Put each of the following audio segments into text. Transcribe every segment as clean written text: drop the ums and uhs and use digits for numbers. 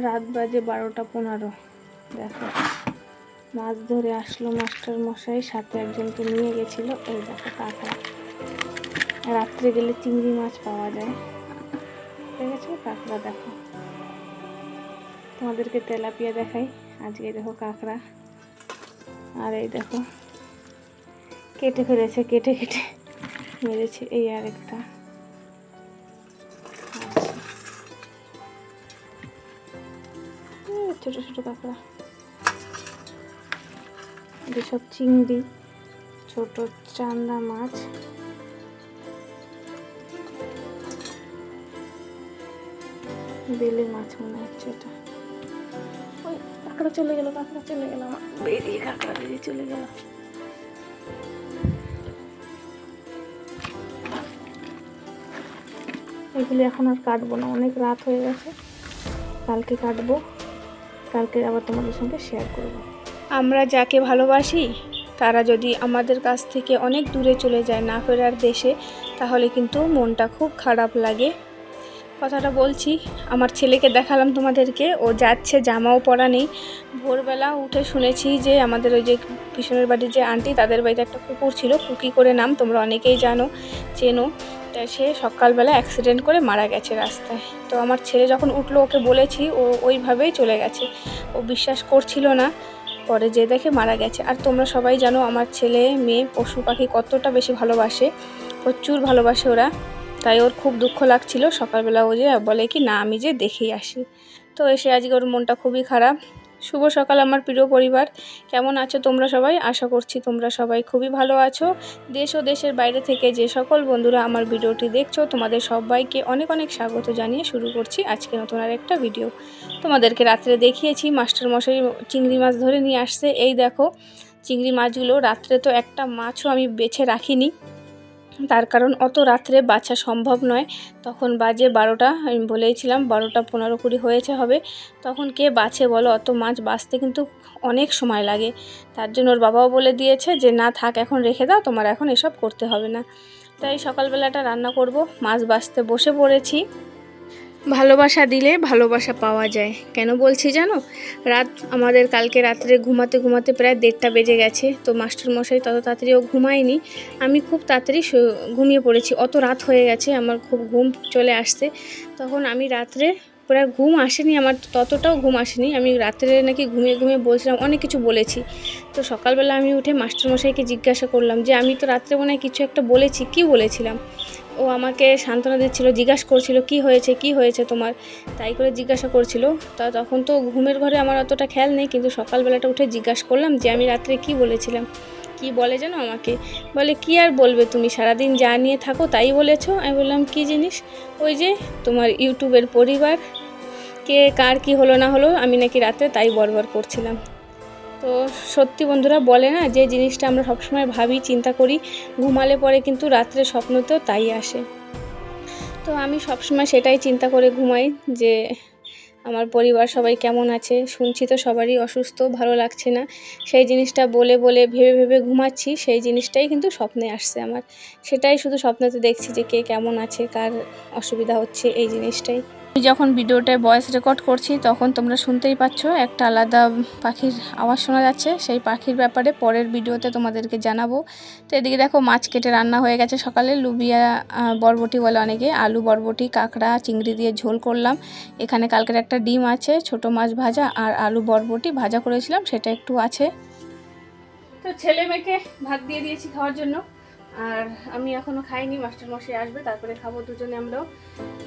রাত বাজে 12:15। দেখো মাছ ধরে আসলো মাস্টার মশাই, সাথে একজনকে নিয়ে গেছিল। এই দেখো কাঁকড়া, রাত্রে গেলে চিংড়ি মাছ পাওয়া যায়। ঠিক আছে, কাঁকড়া দেখো, তোমাদেরকে তেলাপিয়া দেখাই, আজকে দেখো কাঁকড়া। আর এই দেখো কেটে ফেলেছে, কেটে কেটে মেরেছে। এই আরেকটা ছোট ছোট কাঁকড়া, এসব চিংড়ি, ছোট চান্দা মাছ। বেলে মাছ মনে হচ্ছে এটা। ওই কাঁকড়া চলে গেল, কাঁকড়া চলে গেল, আমার বেরিয়ে কাঁকড়া বেরিয়ে চলে গেল। এগুলি এখন আর কাটবো না, অনেক রাত হয়ে গেছে, কালকে কাটবো, কালকে আবার তোমাদের সঙ্গে শেয়ার করব। আমরা যাকে ভালোবাসি তারা যদি আমাদের কাছ থেকে অনেক দূরে চলে যায়, না ফেরার দেশে, তাহলে কিন্তু মনটা খুব খারাপ লাগে। কথাটা বলছি, আমার ছেলেকে দেখালাম তোমাদেরকে, ও যাচ্ছে, জামাও পরা নেই। ভোরবেলা উঠে শুনেছি যে আমাদের ওই যে পিছনের বাড়ির যে আন্টি, তাদের বাড়িতে একটা কুকুর ছিল, কুকি করে নাম, তোমরা অনেকেই জানো, চেনো। তা সে সকালবেলা অ্যাক্সিডেন্ট করে মারা গেছে রাস্তায়। তো আমার ছেলে যখন উঠলো, ওকে বলেছি, ও ওইভাবেই চলে গেছে, ও বিশ্বাস করছিল না, পরে যে দেখে মারা গেছে। আর তোমরা সবাই জানো আমার ছেলে মেয়ে পশু পাখি কতটা বেশি ভালোবাসে, প্রচুর ভালোবাসে ওরা। তাই ওর খুব দুঃখ লাগছিল। সকালবেলা ও যে বলে কি না আমি যে দেখেই আসি। তো এসে আজকে ওর মনটা খুবই খারাপ। শুভ সকাল আমার প্রিয় পরিবার, কেমন আছো তোমরা সবাই? আশা করছি তোমরা সবাই খুবই ভালো আছো। দেশ ও দেশের বাইরে থেকে যে সকল বন্ধুরা আমার ভিডিওটি দেখছো, তোমাদের সবাইকে অনেক অনেক স্বাগত জানিয়ে শুরু করছি আজকে নতুন আর একটা ভিডিও। তোমাদেরকে রাত্রে দেখিয়েছি মাস্টার মশাই চিংড়ি মাছ ধরে নিয়ে আসছে। এই দেখো চিংড়ি মাছগুলো, রাত্রে তো একটা মাছও আমি বেছে রাখিনি, তার কারণ অত রাত্রে বাছা সম্ভব নয়। তখন বাজে 12টা, আমি বলেইছিলাম 12:15-20 হয়েছে হবে। তখন কে বাছে বলো? অত মাছ বাছতে কিন্তু অনেক সময় লাগে। তার জন্য ওর বাবাও বলে দিয়েছে যে না থাক, এখন রেখে দাও, তোমার এখন এসব করতে হবে না। তাই সকালবেলাটা রান্না করব, মাছ বাছতে বসে পড়েছি। ভালোবাসা দিলে ভালোবাসা পাওয়া যায়, কেন বলছি জানো? আমাদের কালকে রাত্রে ঘুমাতে ঘুমাতে প্রায় 1:30টা বেজে গেছে। তো মাস্টারমশাই তত তাড়াতাড়িও ঘুমায়নি, আমি খুব তাড়াতাড়ি ঘুমিয়ে পড়েছি। অত রাত হয়ে গেছে, আমার খুব ঘুম চলে আসছে। তখন আমি রাত্রে প্রায় ঘুম আসেনি, আমার ততটাও ঘুম আসেনি। আমি রাত্রে নাকি ঘুমিয়ে ঘুমিয়ে বলছিলাম, অনেক কিছু বলেছি। তো সকালবেলা আমি উঠে মাস্টারমশাইকে জিজ্ঞাসা করলাম যে আমি তো রাত্রে মনে হয় কিছু একটা বলেছি, কি বলেছিলাম? ও আমাকে সান্ত্বনা দিচ্ছিল, জিজ্ঞাসা করছিল কি হয়েছে তোমার, তাই করে জিজ্ঞাসা করছিল। তখন তো ঘুমের ঘরে আমার অতটা খেয়াল নেই, কিন্তু সকালবেলাটা উঠে জিজ্ঞাসা করলাম যে আমি রাত্রে কি বলেছিলাম। কি বলে যেন আমাকে, বলে কি আর বলবে, তুমি সারাদিন যা নিয়ে থাকো তাই বলেছো। আমি বললাম কি জিনিস? ওই যে তোমার ইউটিউবের পরিবার, কে কার কি হলো না হলো, আমি নাকি রাত্রে তাই বরবার করছিলাম। তো সত্যি বন্ধুরা, বলে না যে জিনিসটা আমরা সবসময় ভাবি, চিন্তা করি, ঘুমালে পরে কিন্তু রাত্রে স্বপ্নতেও তাই আসে। তো আমি সবসময় সেটাই চিন্তা করে ঘুমাই যে আমার পরিবার সবাই কেমন আছে। শুনছি তো সবারই অসুস্থ, ভালো লাগছে না। সেই জিনিসটা বলে বলে ভেবে ভেবে ঘুমাচ্ছি, সেই জিনিসটাই কিন্তু স্বপ্নে আসছে আমার। সেটাই শুধু স্বপ্নেতে দেখছি যে কে কেমন আছে, কার অসুবিধা হচ্ছে, এই জিনিসটাই। আমি যখন ভিডিওটায় ভয়েস রেকর্ড করছি তখন তোমরা শুনতেই পাচ্ছ একটা আলাদা পাখির আওয়াজ শোনা যাচ্ছে। সেই পাখির ব্যাপারে পরের ভিডিওতে তোমাদেরকে জানাবো। তো এদিকে দেখো মাছ কেটে রান্না হয়ে গেছে। সকালে লুবিয়া বরবটি বলে অনেকে, আলু বরবটি কাঁকড়া চিংড়ি দিয়ে ঝোল করলাম। এখানে কালকের একটা ডিম আছে, ছোট মাছ ভাজা, আর আলু বরবটি ভাজা করেছিলাম, সেটা একটু আছে। তো ছেলে মেয়েকে ভাত দিয়ে দিয়েছি খাওয়ার জন্য, আর আমি এখনও খাইনি, মাস্টারমশাই আসবে তারপরে খাবো দুজনে আমরাও।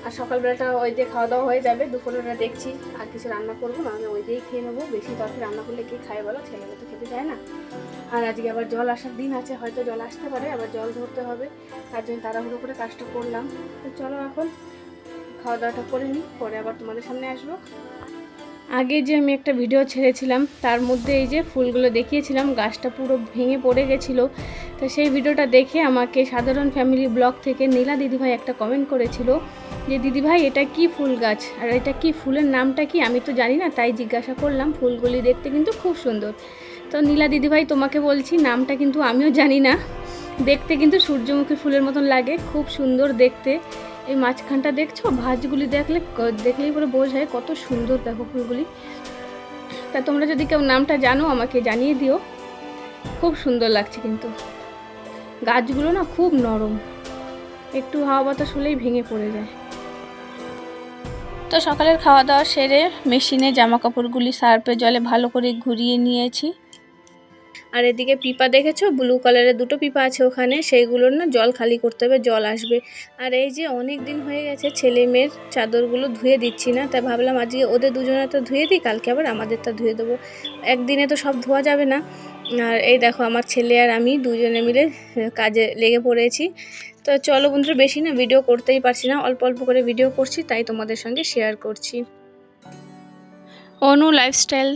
আর সকালবেলাটা ওই দিয়ে খাওয়া দাওয়া হয়ে যাবে, দুপুরবেলা দেখছি আর কিছু রান্না করবো, নাহলে ওই দিয়েই খেয়ে নেবো। বেশি তরকারি রান্না করলে কে খায় বলো? ছেলেকে তো খেতে চায় না। আর আজকে আবার জল আসার দিন আছে, হয়তো জল আসতে পারে, আবার জল ধরতে হবে, তার জন্য তাড়াহুড়ো করে কাজটা করলাম। তো চলো এখন খাওয়া দাওয়াটা করে নিই, পরে আবার তোমাদের সামনে আসবো। আগে যে আমি একটা ভিডিও ছেড়েছিলাম তার মধ্যে এই যে ফুলগুলো দেখিয়েছিলাম, গাছটা পুরো ভেঙে পড়ে গেছিলো। তো সেই ভিডিওটা দেখে আমাকে সাধারণ ফ্যামিলি ব্লগ থেকে নীলা দিদিভাই একটা কমেন্ট করেছিল যে দিদিভাই এটা কি ফুল গাছ, আর এটা কি ফুলের নামটা কি, আমি তো জানি না, তাই জিজ্ঞাসা করলাম। ফুলগুলি দেখতে কিন্তু খুব সুন্দর। তো নীলা দিদিভাই তোমাকে বলছি, নামটা কিন্তু আমিও জানি না, দেখতে কিন্তু সূর্যমুখী ফুলের মতন লাগে, খুব সুন্দর দেখতে। এই মাঝখানটা দেখছো, ভাঁজগুলি দেখলেই পরে বোঝায় কত সুন্দর। দেখো ফুলগুলি। তা তোমরা যদি কেউ নামটা জানো আমাকে জানিয়ে দিও। খুব সুন্দর লাগছে, কিন্তু গাছগুলো না খুব নরম, একটু হাওয়া বাতাস হলেই ভেঙে পড়ে যায়। তো সকালের খাওয়া দাওয়া সেরে মেশিনে জামা কাপড়গুলি সার্ফের জলে ভালো করে ঘুরিয়ে নিয়েছি। আর এদিকে পিপা দেখেছো, ব্লু কালারের দুটো পিপা আছে ওখানে, সেইগুলোর না জল খালি করতে হবে, জল আসবে। আর এই যে অনেক দিন হয়ে গেছে ছেলে মেয়ের চাদরগুলো ধুয়ে দিচ্ছি না, তাই ভাবলাম আজকে ওদের দুজনে তো ধুয়ে দিই, কালকে আবার আমাদেরটা ধুয়ে দেবো। একদিনে তো সব ধোয়া যাবে না। আর এই দেখো আমার ছেলে আর আমি দুজনে মিলে কাজে লেগে পড়েছি। তো চলো বন্ধুরা, বেশি না ভিডিও করতেই পারছি না, অল্প অল্প করে ভিডিও করছি, তাই তোমাদের সঙ্গে শেয়ার করছি। অনু লাইফস্টাইল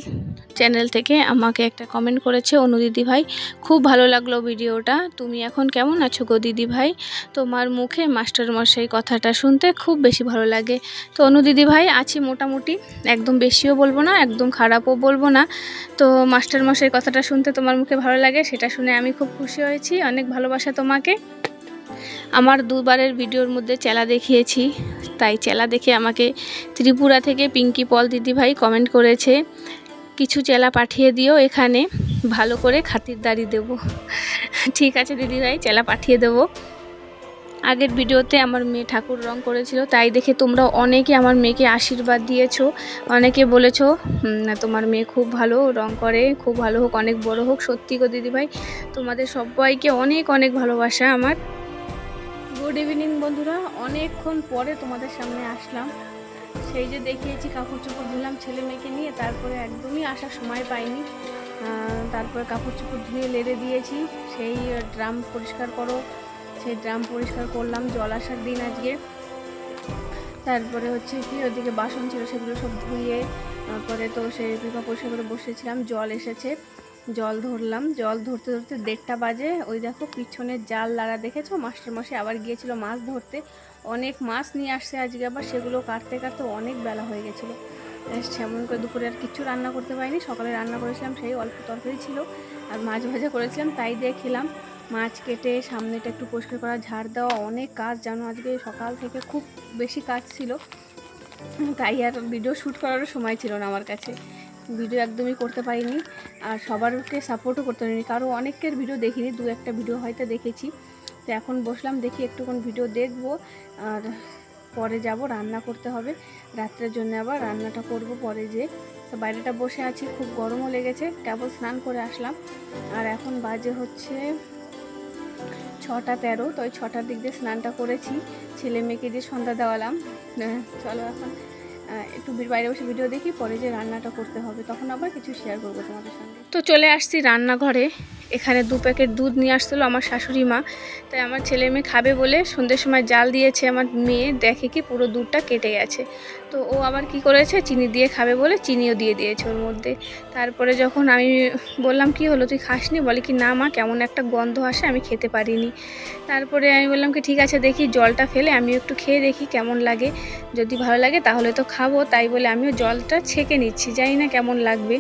চ্যানেল থেকে আমাকে একটা কমেন্ট করেছে, অনু দিদি ভাই খুব ভালো লাগলো ভিডিওটা, তুমি এখন কেমন আছো গো দিদি ভাই? তোমার মুখে মাস্টারমশাই কথাটা শুনতে খুব বেশি ভালো লাগে। তো অনু দিদি ভাই আছি মোটামুটি, একদম বেশিও বলবো না, একদম খারাপও বলবো না। তো মাস্টারমশাই কথাটা শুনতে তোমার মুখে ভালো লাগে, সেটা শুনে আমি খুব খুশি হয়েছি। অনেক ভালোবাসা তোমাকে। আমার দুবারের ভিডিওর মধ্যে চেলা দেখিয়েছি, তাই চেলা দেখে আমাকে ত্রিপুরা থেকে পিঙ্কি পল দিদিভাই কমেন্ট করেছে, কিছু চেলা পাঠিয়ে দিও এখানে, ভালো করে খাতিরদারি দেব। ঠিক আছে দিদিভাই, চেলা পাঠিয়ে দেব। আগের ভিডিওতে আমার মেয়ে ঠাকুর রং করেছিল, তাই দেখে তোমরা অনেকে আমার মেয়েকে আশীর্বাদ দিয়েছো, অনেকে বলেছো তোমার মেয়ে খুব ভালো রং করে, খুব ভালো হোক, অনেক বড় হোক। সত্যি গো দিদিভাই, তোমাদের সবাইকে অনেক অনেক ভালোবাসা আমার। গুড ইভিনিং বন্ধুরা, অনেকক্ষণ পরে তোমাদের সামনে আসলাম। সেই যে দেখিয়েছি কাপড় চোপড় ধুলাম ছেলে মেয়েকে নিয়ে, তারপরে একদমই আসার সময় পাইনি। তারপরে কাপড় চোপড় ধুয়ে লেড়ে দিয়েছি, সেই ড্রাম পরিষ্কার করো, সেই ড্রাম পরিষ্কার করলাম, জল আসার দিন আজকে। তারপরে হচ্ছে কি ওদিকে বাসন ছিল সেগুলো সব ধুয়ে, তারপরে তো সেই পিপা পরিষ্কার করে বসেছিলাম, জল এসেছে, জল ধরলাম। জল ধরতে ধরতে 1:30 বাজে। ওই দেখো পিছনের জাল লাড়া দেখেছো, মাস্টারমশাই আবার গিয়েছিল মাছ ধরতে, অনেক মাছ নিয়ে আসছে আজকে আবার, সেগুলো কাটতে কাটতে অনেক বেলা হয়ে গেছিলো। সেমন করে দুপুরে আর কিচ্ছু রান্না করতে পারিনি, সকালে রান্না করেছিলাম সেই অল্প তরকারি ছিল, আর মাছ ভাজা করেছিলাম, তাই দিয়ে খেলাম। মাছ কেটে সামনেটা একটু পরিষ্কার করা, ঝাড় দেওয়া, অনেক কাজ জানো, আজকে সকাল থেকে খুব বেশি কাজ ছিল, তাই আর ভিডিও শ্যুট করারও সময় ছিল না আমার কাছে, ভিডিও একদমই করতে পারিনি। আর সবারকে সাপোর্টও করতে পারিনি, কারো অনেকের ভিডিও দেখিনি, 2-1টা ভিডিও হয়তো দেখেছি। তো এখন বসলাম, দেখি একটুক্ষণ ভিডিও দেখব, আর পরে যাব রান্না করতে হবে রাত্রের জন্য, আবার রান্নাটা করব পরে যে। তো বাইরেটা বসে আছি, খুব গরমও লেগেছে, কেবল স্নান করে আসলাম। আর এখন বাজে হচ্ছে 6:13, তো ওই 6টার দিক দিয়ে স্নানটা করেছি, ছেলে মেয়েকে দিয়ে সন্ধ্যা দেওয়ালাম। চলো এখন একটু বাইরে বসে ভিডিও দেখি, পরে যে রান্নাটা করতে হবে তখন আবার কিছু শেয়ার করবো তোমাদের সঙ্গে। তো চলে আসছি রান্নাঘরে, এখানে 2 প্যাকেট দুধ নিয়ে আসছিলো আমার শাশুড়ি মা, তাই আমার ছেলে মেয়ে খাবে বলে সন্ধ্যের সময় জাল দিয়েছে, আমার মেয়ে দেখে কি পুরো দুধটা কেটে গেছে, তো ও আবার কি করেছে, চিনি দিয়ে খাবে বলে চিনিও দিয়ে দিয়েছে ওর মধ্যে। তারপরে যখন আমি বললাম কি হলো তুই খাসনি, বলে কি না মা কেমন একটা গন্ধ আসে, আমি খেতে পারিনি। তারপরে আমি বললাম কি ঠিক আছে দেখি জলটা ফেলে আমিও একটু খেয়ে দেখি কেমন লাগে, যদি ভালো লাগে তাহলে তো খাবো, তাই বলে আমিও জলটা ছেঁকে নিচ্ছি, জানি না কেমন লাগবে।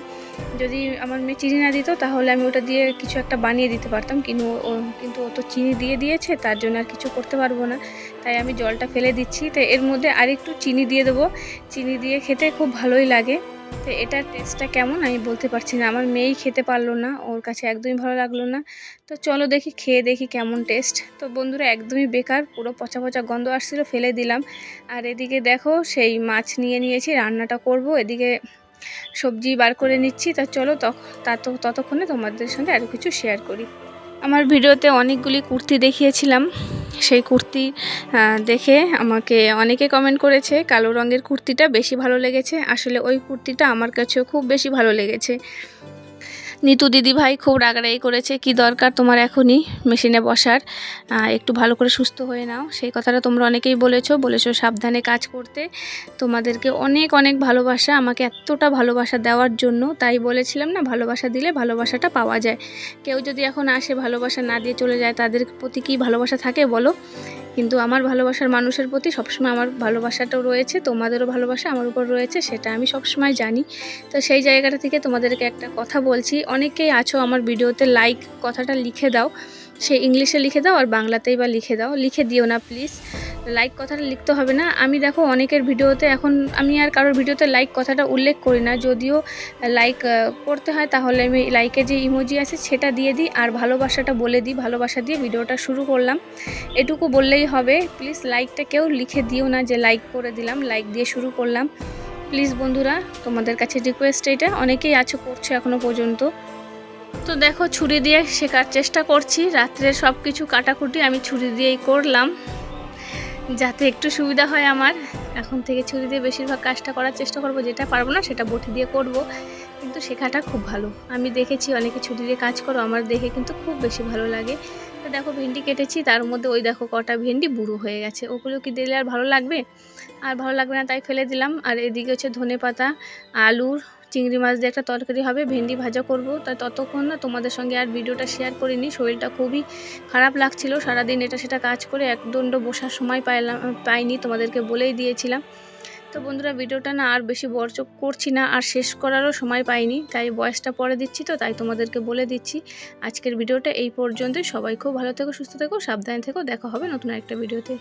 যদি আমার মেয়ে চিনি না দিত তাহলে আমি ওটা দিয়ে কিছু একটা বানিয়ে দিতে পারতাম, কিন্তু ও তো চিনি দিয়ে দিয়েছে, তার জন্য আর কিছু করতে পারবো না, তাই আমি জলটা ফেলে দিচ্ছি। তো এর মধ্যে আরেকটু চিনি দিয়ে দেবো, চিনি দিয়ে খেতে খুব ভালোই লাগে। তো এটার টেস্টটা কেমন আমি বলতে পারছি না, আমার মেয়েই খেতে পারলো না, ওর কাছে একদমই ভালো লাগলো না। তো চলো দেখি খেয়ে দেখি কেমন টেস্ট। তো বন্ধুরা একদমই বেকার, পুরো পচা পচা গন্ধ আসছিলো, ফেলে দিলাম। আর এদিকে দেখো সেই মাছ নিয়ে নিয়েছি, রান্নাটা করব, এদিকে সবজি বার করে নিচ্ছি। তা চলো ততক্ষণে তোমাদের সঙ্গে আরও কিছু শেয়ার করি। আমার ভিডিওতে অনেকগুলি কুর্তি দেখিয়েছিলাম, সেই কুর্তি দেখে আমাকে অনেকে কমেন্ট করেছে কালো রঙের কুর্তিটা বেশি ভালো লেগেছে, আসলে ওই কুর্তিটা আমার কাছেও খুব বেশি ভালো লেগেছে। নিতু দিদি ভাই খুব রাগারাগি করেছে, কি দরকার তোমার এখনই মেশিনে বসার, একটু ভালো করে সুস্থ হয়ে নাও, সেই কথাটা তোমরা অনেকেই বলেছো সাবধানে কাজ করতে। তোমাদেরকে অনেক অনেক ভালোবাসা, আমাকে এতটা ভালোবাসা দেওয়ার জন্য, তাই বলেছিলাম না ভালোবাসা দিলে ভালোবাসাটা পাওয়া যায়। কেউ যদি এখন আসে ভালোবাসা না দিয়ে চলে যায়, তাদের প্রতি কী ভালোবাসা থাকে বলো? কিন্তু আমার ভালোবাসার মানুষের প্রতি সবসময় আমার ভালোবাসাটাও রয়েছে, তোমাদেরও ভালোবাসা আমার উপর রয়েছে, সেটা আমি সবসময় জানি। তো সেই জায়গাটা থেকে তোমাদেরকে একটা কথা বলছি, অনেকেই আছো আমার ভিডিওতে লাইক কথাটা লিখে দাও, সে ইংলিশে লিখে দাও আর বাংলাতেই বা লিখে দাও, লিখে দিও না প্লিজ। লাইক কথাটা লিখতে হবে না। আমি দেখো অনেকের ভিডিওতে এখন আমি আর কারোর ভিডিওতে লাইক কথাটা উল্লেখ করি না, যদিও লাইক করতে হয় তাহলে আমি লাইকের যে ইমোজি আছে সেটা দিয়ে দিই আর ভালোবাসাটা বলে দিই, ভালোবাসা দিয়ে ভিডিওটা শুরু করলাম, এটুকু বললেই হবে। প্লিজ লাইকটা কেউ লিখে দিও না যে লাইক করে দিলাম, লাইক দিয়ে শুরু করলাম। প্লিজ বন্ধুরা, তোমাদের কাছে রিকোয়েস্ট, এটা অনেকেই আছো করছো এখনও পর্যন্ত। তো দেখো ছুরি দিয়ে শেখার চেষ্টা করছি, রাত্রের সব কিছু কাটাকুটি আমি ছুরি দিয়েই করলাম যাতে একটু সুবিধা হয় আমার। এখন থেকে ছুরি দিয়ে বেশিরভাগ কাজটা করার চেষ্টা করব, যেটা পারবো না সেটা বটি দিয়ে করব। কিন্তু শেখাটা খুব ভালো, আমি দেখেছি অনেকে ছুরি দিয়ে কাজ করো, আমার দেখে কিন্তু খুব বেশি ভালো লাগে। তো দেখো ভেন্ডি কেটেছি, তার মধ্যে ওই দেখো কটা ভেন্ডি বুড়ো হয়ে গেছে, ওগুলো কি দিলে আর ভালো লাগবে? আর ভালো লাগবে না, তাই ফেলে দিলাম। আর এদিকে হচ্ছে ধনেপাতা, আলুর, চিংড়ি মাছ দিয়ে একটা তরকারি হবে, ভেন্ডি ভাজা করব। তাই ততক্ষণ না তোমাদের সঙ্গে আর ভিডিওটা শেয়ার করিনি, শরীরটা খুবই খারাপ লাগছিল, সারাদিন এটা সেটা কাজ করে একদণ্ড বসার সময় পাইনি, তোমাদেরকে বলেই দিয়েছিলাম। তো বন্ধুরা ভিডিওটা না আর বেশি বড় করছি না, আর শেষ করারও সময় পাইনি, তাই ভয়েসটা পরে দিচ্ছি, তো তাই তোমাদেরকে বলে দিচ্ছি। আজকের ভিডিওটা এই পর্যন্তই। সবাই খুব ভালো থেকো, সুস্থ থেকো, সাবধানে থেকো, দেখা হবে নতুন একটা ভিডিওতে।